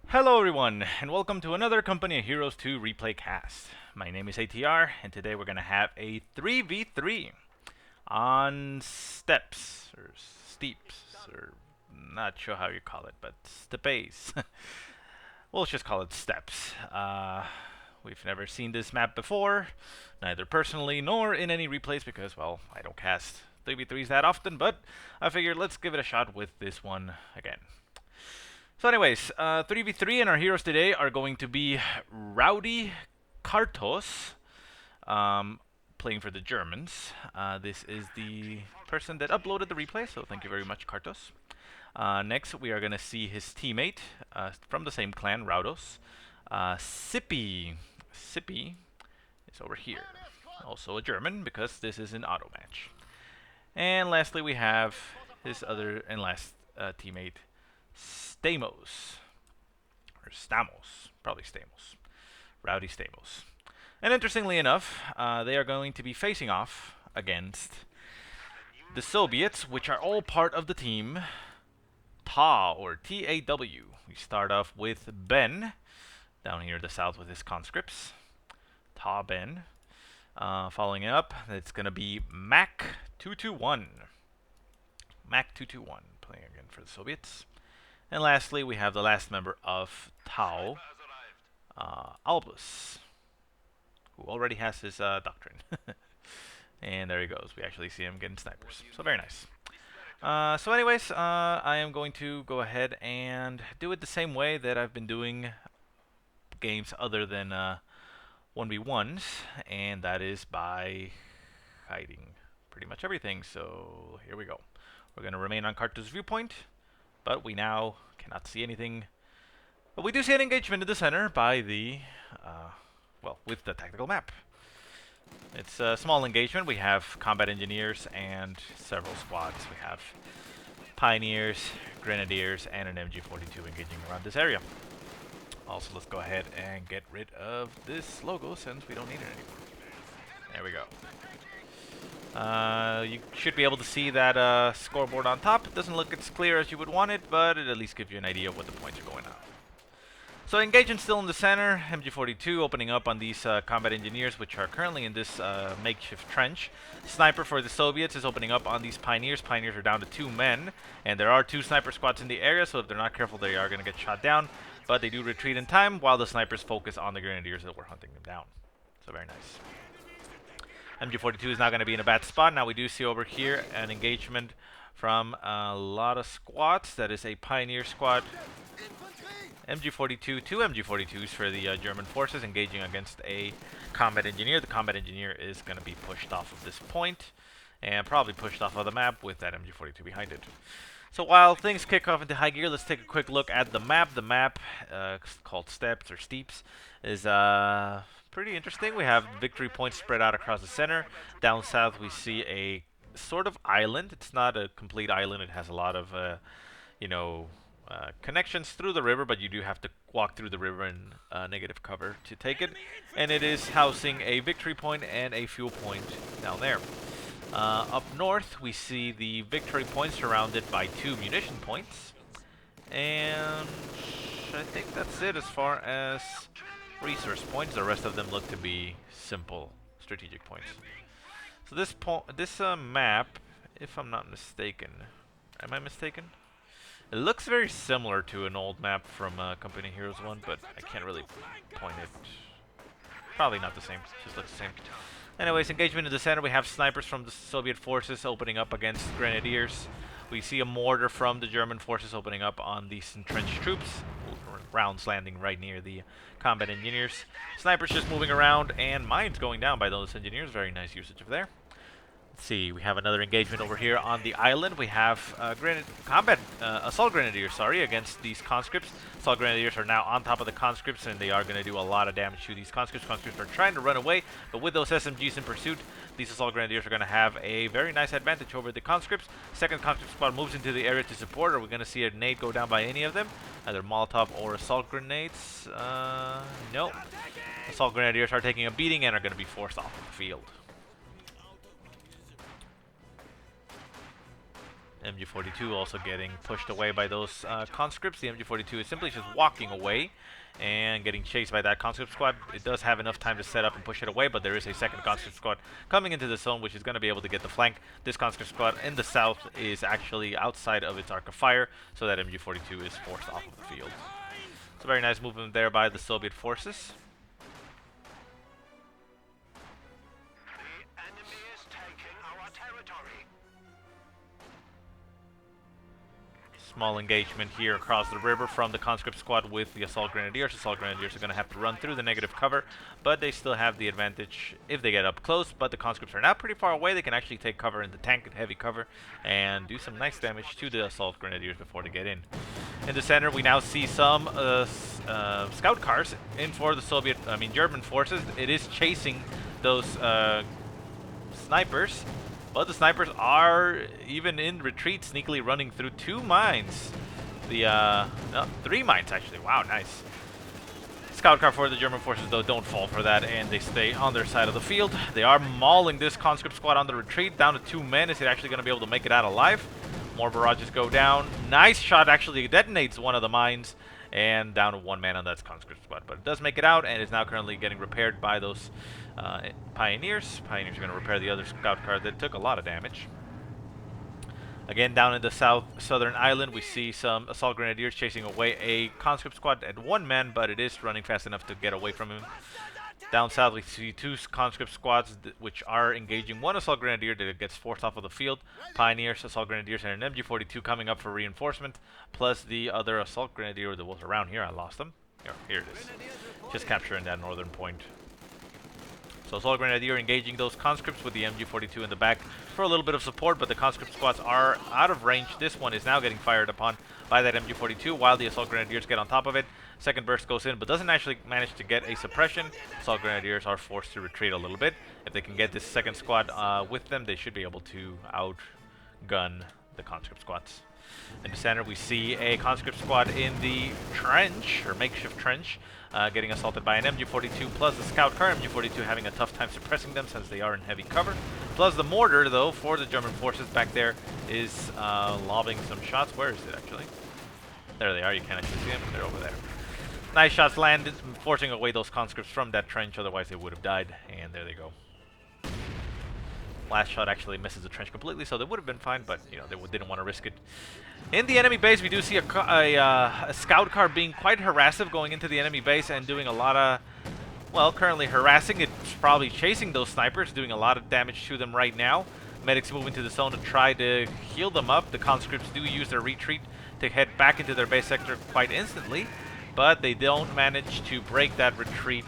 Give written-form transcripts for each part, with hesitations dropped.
Hello everyone, and welcome to another Company of Heroes 2 replay cast. My name is ATR, and today we're going to have a 3v3 on steps, or steeps, or not sure how you call it, but stepes. We'll just call it steps. We've never seen this map before, neither personally nor in any replays because, well, I don't cast 3v3s that often, but I figured let's give it a shot with this one again. So anyways, 3v3 and our heroes today are going to be Rowdy, Kartos, playing for the Germans. This is the person that uploaded the replay, so thank you very much, Kartos. Next, we are going to see his teammate from the same clan, Rowdos. Zippi. Zippi is over here. Also a German, because this is an auto match. And lastly, we have his other and last teammate, Stamos. Or Stamos. Probably Stamos. Rowdy Stamos. And interestingly enough, they are going to be facing off against the Soviets, which are all part of the team TA, or T-A-W. We start off with Ben, down here in the south with his conscripts. TA Ben. Following it up, it's going to be Mac221. Mac221, playing again for the Soviets. And lastly, we have the last member of Tau, Albus, who already has his doctrine. And there he goes. We actually see him getting snipers. So very nice. So anyways, I am going to go ahead and do it the same way that I've been doing games other than 1v1s, and that is by hiding pretty much everything. So here we go. We're going to remain on Kartos' viewpoint, but we now cannot see anything. But we do see an engagement in the center by the, well, with the tactical map. It's a small engagement. We have combat engineers and several squads. We have pioneers, grenadiers, and an MG42 engaging around this area. Also, let's go ahead and get rid of this logo since we don't need it anymore. There we go. You should be able to see that scoreboard on top. It doesn't look as clear as you would want it, but it at least gives you an idea of what the points are going on. So engagement still in the center. MG42 opening up on these combat engineers, which are currently in this makeshift trench. Sniper for the Soviets is opening up on these pioneers. Pioneers are down to 2 men, and there are 2 sniper squads in the area, so if they're not careful, they are going to get shot down. But they do retreat in time, while the snipers focus on the grenadiers that were hunting them down. So very nice. MG42 is not going to be in a bad spot. Now we do see over here an engagement from a lot of squads. That is a pioneer squad. MG42, 2 MG42s for the German forces engaging against a combat engineer. The combat engineer is going to be pushed off of this point and probably pushed off of the map with that MG42 behind it. So while things kick off into high gear, let's take a quick look at the map. The map, called Steps or Steeps, is pretty interesting. We have victory points spread out across the center. Down south, we see a sort of island. It's not a complete island. It has a lot of, connections through the river, but you do have to walk through the river in negative cover to take it. And it is housing a victory point and a fuel point down there. Up north, we see the victory point surrounded by 2 munition points. And I think that's it as far as resource points. The rest of them look to be simple strategic points. So this map, if I'm not mistaken, am I mistaken? It looks very similar to an old map from Company Heroes 1, but I can't really point it. Probably not the same. Just looks the same. Anyways, engagement in the center. We have snipers from the Soviet forces opening up against grenadiers. We see a mortar from the German forces opening up on these entrenched troops. Rounds landing right near the combat engineers. Snipers just moving around, and mines going down by those engineers. Very nice usage of there. Let's see, we have another engagement over here on the island. We have assault grenadiers, against these conscripts. Assault grenadiers are now on top of the conscripts, and they are going to do a lot of damage to these conscripts. Conscripts are trying to run away, but with those SMGs in pursuit, these assault grenadiers are going to have a very nice advantage over the conscripts. Second conscript squad moves into the area to support. Are we going to see a nade go down by any of them? Either Molotov or assault grenades? No. Assault grenadiers are taking a beating and are going to be forced off of the field. MG42 also getting pushed away by those conscripts. The MG42 is simply just walking away and getting chased by that conscript squad. It does have enough time to set up and push it away, but there is a second conscript squad coming into the zone, which is going to be able to get the flank. This conscript squad in the south is actually outside of its arc of fire, so that MG42 is forced off of the field. It's a very nice movement there by the Soviet forces. The enemy is taking our territory. Small engagement here across the river from the conscript squad with the assault grenadiers. Assault grenadiers are going to have to run through the negative cover, but they still have the advantage if they get up close. But the conscripts are now pretty far away. They can actually take cover in the tank and heavy cover and do some nice damage to the assault grenadiers before they get in. In the center, we now see some scout cars in for the German forces. It is chasing those snipers. But the snipers are, even in retreat, sneakily running through 2 mines. No, 3 mines actually. Wow, nice. Scout car for the German forces, though, don't fall for that, and they stay on their side of the field. They are mauling this conscript squad on the retreat, down to 2 men. Is it actually going to be able to make it out alive? More barrages go down. Nice shot, actually detonates one of the mines, and down to 1 man on that conscript squad. But it does make it out, and is now currently getting repaired by those Pioneers. Pioneers are going to repair the other scout car that took a lot of damage. Again, down in the southern island, we see some assault grenadiers chasing away a conscript squad at 1 man, but it is running fast enough to get away from him. Down south, we see 2 conscript squads which are engaging 1 assault grenadier that gets forced off of the field. Pioneers, assault grenadiers, and an MG42 coming up for reinforcement, plus the other assault grenadier that was around here. I lost them. Here it is. Just capturing that northern point. So assault grenadier engaging those conscripts with the MG42 in the back for a little bit of support, but the conscript squads are out of range. This one is now getting fired upon by that MG42 while the assault grenadiers get on top of it. Second burst goes in, but doesn't actually manage to get a suppression. Assault grenadiers are forced to retreat a little bit. If they can get this second squad with them, they should be able to outgun the conscript squads. In the center, we see a conscript squad in the trench, or makeshift trench, getting assaulted by an MG42 plus the scout car. MG42 having a tough time suppressing them since they are in heavy cover. Plus the mortar, though, for the German forces back there is lobbing some shots. Where is it, actually? There they are. You can't actually see them. They're over there. Nice shots landed, forcing away those conscripts from that trench. Otherwise, they would have died. And there they go. Last shot actually misses the trench completely, so they would have been fine, but you know they didn't want to risk it. In the enemy base, we do see a scout car being quite harassive going into the enemy base and doing a lot of, well, currently harassing. It's probably chasing those snipers, doing a lot of damage to them right now. Medics moving to the zone to try to heal them up. The conscripts do use their retreat to head back into their base sector quite instantly, but they don't manage to break that retreat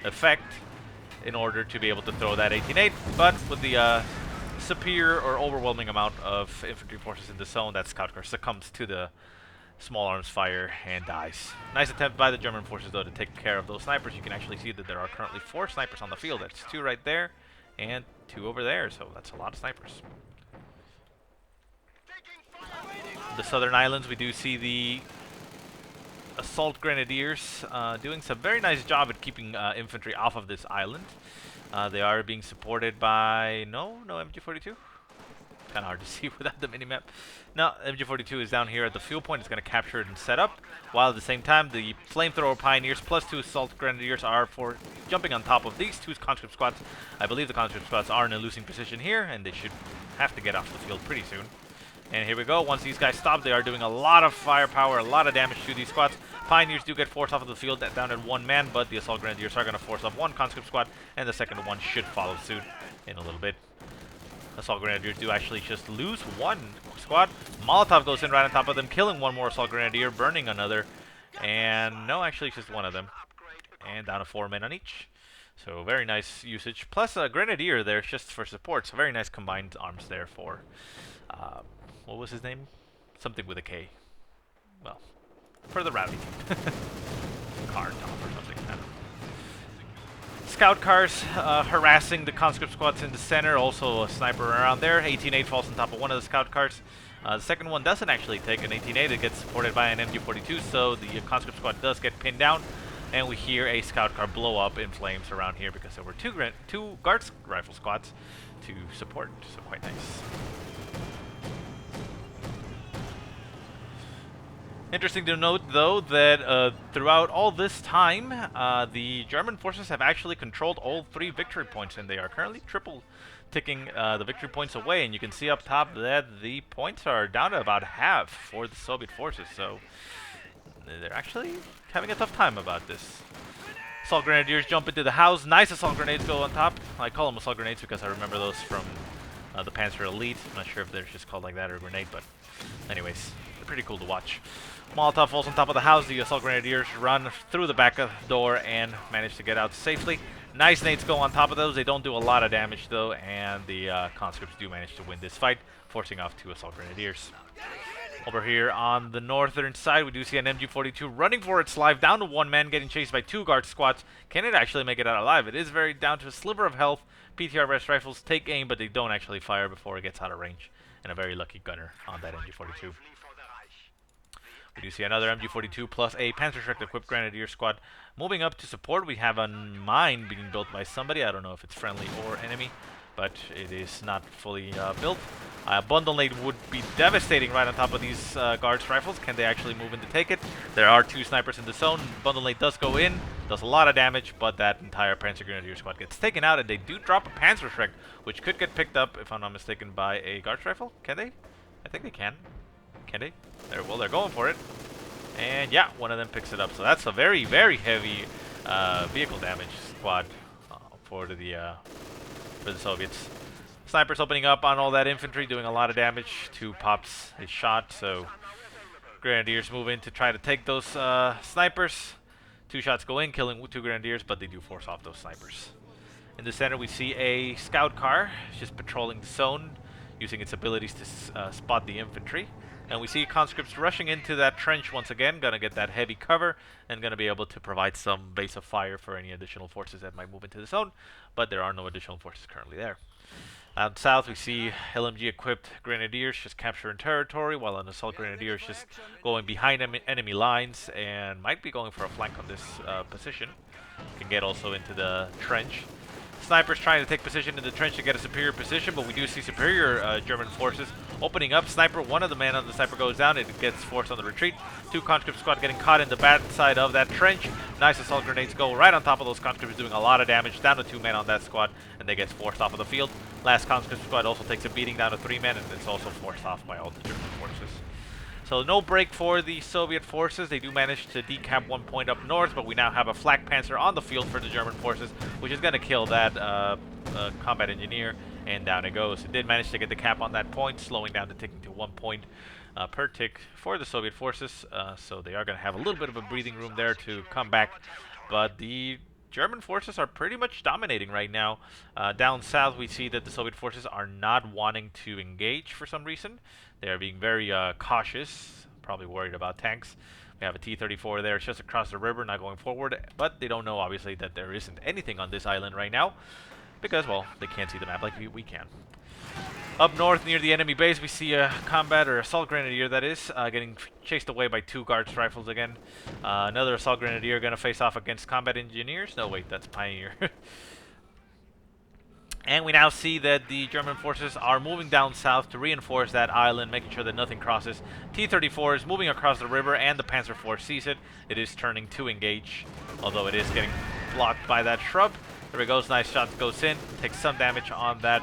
effect in order to be able to throw that 18-8, but with the superior or overwhelming amount of infantry forces in the zone, that scout car succumbs to the small arms fire and dies. Nice attempt by the German forces, though, to take care of those snipers. You can actually see that there are currently 4 snipers on the field. That's 2 right there and 2 over there, so that's a lot of snipers. The southern islands, we do see the assault grenadiers doing some very nice job at keeping infantry off of this island. They are being supported by no MG42. Kind of hard to see without the minimap. No, MG42 is down here at the fuel point. It's going to capture it and set up, while at the same time the flamethrower pioneers plus 2 assault grenadiers are for jumping on top of these 2 conscript squads. I believe the conscript squads are in a losing position here, and they should have to get off the field pretty soon. And here we go. Once these guys stop, they are doing a lot of firepower, a lot of damage to these squads. Pioneers do get forced off of the field down at 1 man, but the assault grenadiers are going to force off 1 conscript squad, and the second one should follow suit in a little bit. Assault grenadiers do actually just lose 1 squad. Molotov goes in right on top of them, killing 1 more assault grenadier, burning another, and no, actually just 1 of them. And down to 4 men on each. So very nice usage. Plus a grenadier there just for support. So very nice combined arms there for what was his name? Something with a K. Well, for the Rowdy. Kartos or something. I don't know. Scout cars harassing the conscript squads in the center. Also a sniper around there. 18-8 falls on top of one of the scout cars. The second one doesn't actually take an 18-8. It gets supported by an MG42, so the conscript squad does get pinned down. And we hear a scout car blow up in flames around here because there were two guards rifle squads to support. So quite nice. Interesting to note, though, that throughout all this time, the German forces have actually controlled all 3 victory points, and they are currently triple ticking the victory points away. And you can see up top that the points are down to about half for the Soviet forces, so they're actually having a tough time about this. Assault Grenadiers jump into the house. Nice assault grenades go on top. I call them assault grenades because I remember those from the Panzer Elite. I'm not sure if they're just called like that or grenade, but anyways, they're pretty cool to watch. Molotov falls on top of the house. The assault grenadiers run through the back of the door and manage to get out safely. Nice nades go on top of those. They don't do a lot of damage though, and the conscripts do manage to win this fight, forcing off 2 assault grenadiers. Over here on the northern side, we do see an MG42 running for its life, down to 1 man, getting chased by 2 guard squads. Can it actually make it out alive? It is very down to a sliver of health. PTR rest rifles take aim, but they don't actually fire before it gets out of range. And a very lucky gunner on that MG42. We do see another MG42 plus a Panzerschreck equipped Grenadier squad. Moving up to support, we have a mine being built by somebody. I don't know if it's friendly or enemy, but it is not fully built. Bundle nade would be devastating right on top of these guards rifles. Can they actually move in to take it? There are 2 snipers in the zone. Bundle nade does go in, does a lot of damage, but that entire Panzer Grenadier squad gets taken out, and they do drop a Panzerschreck, which could get picked up, if I'm not mistaken, by a guards rifle. Can they? I think they can. Can they? Well, they're going for it. And yeah, one of them picks it up. So that's a very, very heavy vehicle damage squad for the Soviets. Snipers opening up on all that infantry, doing a lot of damage. 2 pops a shot, so Grenadiers move in to try to take those snipers. 2 shots go in, killing 2 Grenadiers, but they do force off those snipers. In the center, we see a scout car just patrolling the zone, using its abilities to spot the infantry. And we see conscripts rushing into that trench once again, gonna get that heavy cover, and gonna be able to provide some base of fire for any additional forces that might move into the zone, but there are no additional forces currently there. Out south, we see LMG-equipped Grenadiers just capturing territory, while an assault Grenadier is just going behind enemy lines, and might be going for a flank on this position. Can get also into the trench. Snipers trying to take position in the trench to get a superior position, but we do see superior German forces opening up. Sniper, one of the men on the sniper goes down. It gets forced on the retreat. 2 conscript squad getting caught in the bad side of that trench. Nice assault grenades go right on top of those conscripts, doing a lot of damage. Down to 2 men on that squad, and they get forced off of the field. Last conscript squad also takes a beating, down to 3 men, and it's also forced off by all the German forces. So no break for the Soviet forces. They do manage to decap 1 point up north, but we now have a flak panzer on the field for the German forces, which is going to kill that combat engineer, and down it goes. It did manage to get the cap on that point, slowing down the ticking to 1 point per tick for the Soviet forces. So they are going to have a little bit of a breathing room there to come back, but the German forces are pretty much dominating right now. Down south, we see that the Soviet forces are not wanting to engage for some reason. They are being very cautious, probably worried about tanks. We have a T-34 there, it's just across the river, not going forward, but they don't know, obviously, that there isn't anything on this island right now, because, well, they can't see the map like we can. Up north, near the enemy base, we see a combat, or assault grenadier, that is, getting chased away by 2 guards rifles again. Another assault grenadier going to face off against combat engineers. No, wait, that's Pioneer. And we now see that the German forces are moving down south to reinforce that island, making sure that nothing crosses. T-34 is moving across the river, and the Panzer IV sees it. It is turning to engage, although it is getting blocked by that shrub. There it goes, nice shot goes in, takes some damage on that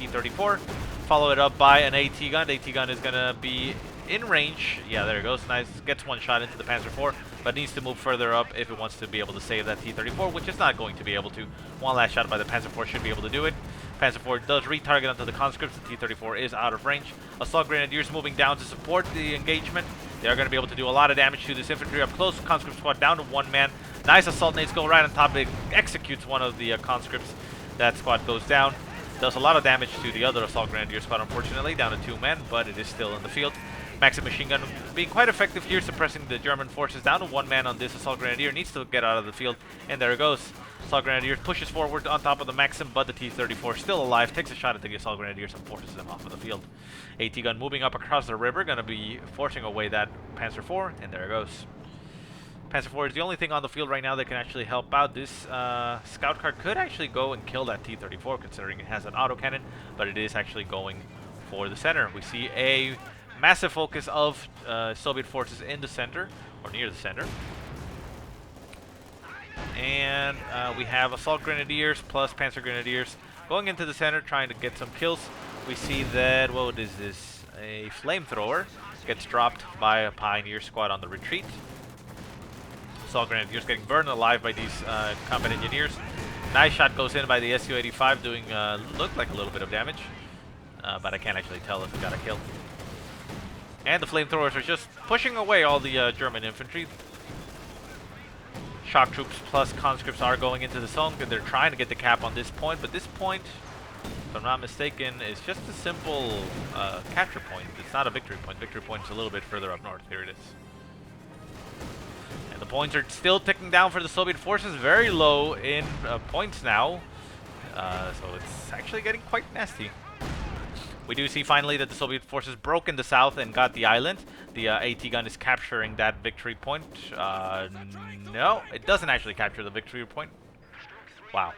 T-34. Follow it up by an AT gun. The AT gun is going to be in range. Yeah, there it goes, nice. Gets 1 shot into the Panzer IV, but needs to move further up if it wants to be able to save that T-34, which is not going to be able to. 1 last shot by the Panzer IV should be able to do it. Panzer IV does retarget onto the conscripts. The T-34 is out of range. Assault Grenadiers moving down to support the engagement. They are going to be able to do a lot of damage to this infantry up close. Conscript squad down to 1 man. Nice assault nades go right on top. It executes one of the conscripts. That squad goes down. Does a lot of damage to the other assault grenadier squad, unfortunately, down to 2 men, but it is still in the field. Maxim machine gun being quite effective here, suppressing the German forces. Down to 1 man on this assault grenadier, needs to get out of the field, and there it goes. Assault grenadier pushes forward on top of the Maxim, but the T-34 still alive, takes a shot at the assault grenadiers and forces them off of the field. AT gun moving up across the river, gonna be forcing away that Panzer IV, and there it goes. Panzer IV is the only thing on the field right now that can actually help out. This scout car could actually go and kill that T-34, considering it has an autocannon, but it is actually going for the center. We see a massive focus of Soviet forces in the center, or near the center. And we have Assault Grenadiers plus Panzer Grenadiers going into the center, trying to get some kills. We see that, what is this? A flamethrower gets dropped by a Pioneer squad on the retreat. Assault Grenadiers getting burned alive by these combat engineers. Nice shot goes in by the Su-85, doing look like a little bit of damage, but I can't actually tell if we got a kill. And the flamethrowers are just pushing away all the German infantry. Shock troops plus conscripts are going into the zone, and they're trying to get the cap on this point, but this point, if I'm not mistaken, is just a simple capture point. It's not a victory point. Victory point is a little bit further up north. Here it is. And the points are still ticking down for the Soviet forces, very low in points now. So it's actually getting quite nasty. We do see finally that the Soviet forces broke in the south and got the island. The AT gun is capturing that victory point. No, it doesn't actually capture the victory point. Wow.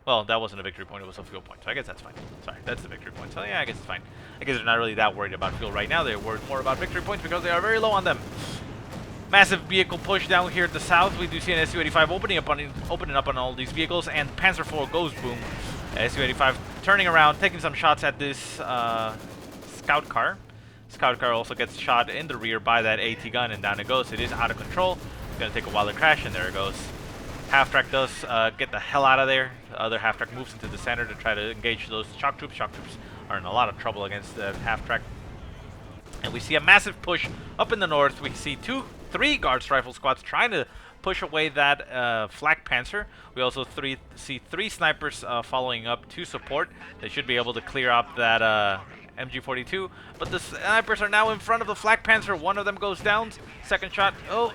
Well, that wasn't a victory point, it was a fuel point, so I guess that's fine. Sorry, that's the victory point, so yeah, I guess it's fine. I guess they're not really that worried about fuel right now. They're worried more about victory points because they are very low on them. Massive vehicle push down here at the south. We do see an Su-85 opening up on all these vehicles, and Panzer IV goes boom. Su-85 turning around, taking some shots at this scout car. Scout car also gets shot in the rear by that AT gun, and down it goes. It is out of control. It's going to take a while to crash, and there it goes. Half-track does get the hell out of there. The other half-track moves into the center to try to engage those shock troops. Shock troops are in a lot of trouble against the half-track. And we see a massive push up in the north. We see three Guards Rifle squads trying to push away that flak panzer. We also see three snipers following up to support. They should be able to clear up that MG42, but the snipers are now in front of the flak panzer. One of them goes down. Second shot. Oh,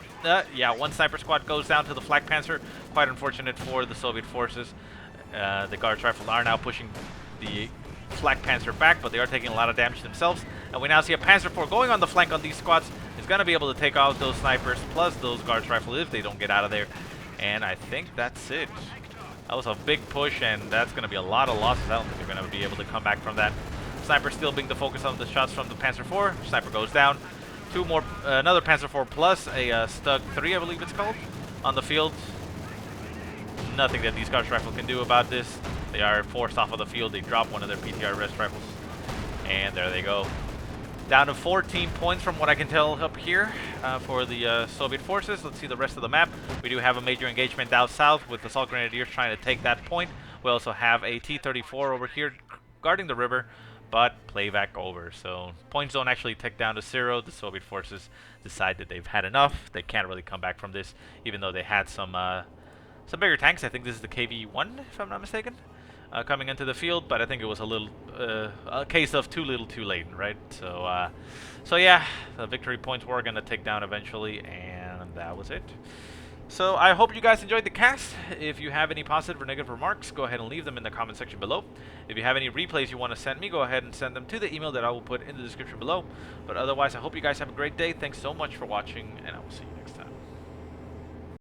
yeah, one sniper squad goes down to the flak panzer. Quite unfortunate for the Soviet forces. The Guards Rifles are now pushing the flak panzer back, but they are taking a lot of damage themselves. And we now see a Panzer IV going on the flank on these squads. Is going to be able to take out those snipers plus those Guards Rifles if they don't get out of there. And I think that's it. That was a big push, and that's going to be a lot of losses. I don't think they're going to be able to come back from that. Sniper still being the focus of the shots from the Panzer IV. Sniper goes down. Two more, another Panzer IV plus a Stug 3, I believe it's called, on the field. Nothing that these Guards Rifles can do about this. They are forced off of the field. They drop one of their PTR rest rifles. And there they go. Down to 14 points from what I can tell up here for the Soviet forces. Let's see the rest of the map. We do have a major engagement down south with the Assault Grenadiers trying to take that point. We also have a T-34 over here guarding the river, but playback over. So points don't actually tick down to 0. The Soviet forces decide that they've had enough. They can't really come back from this, even though they had some bigger tanks. I think this is the KV-1, if I'm not mistaken, coming into the field, but I think it was a case of too little too late, right? So yeah, the victory points were going to take down eventually, and that was it. So I hope you guys enjoyed the cast. If you have any positive or negative remarks, go ahead and leave them in the comment section below. If you have any replays you want to send me, go ahead and send them to the email that I will put in the description below. But otherwise, I hope you guys have a great day. Thanks so much for watching, and I will see you next time.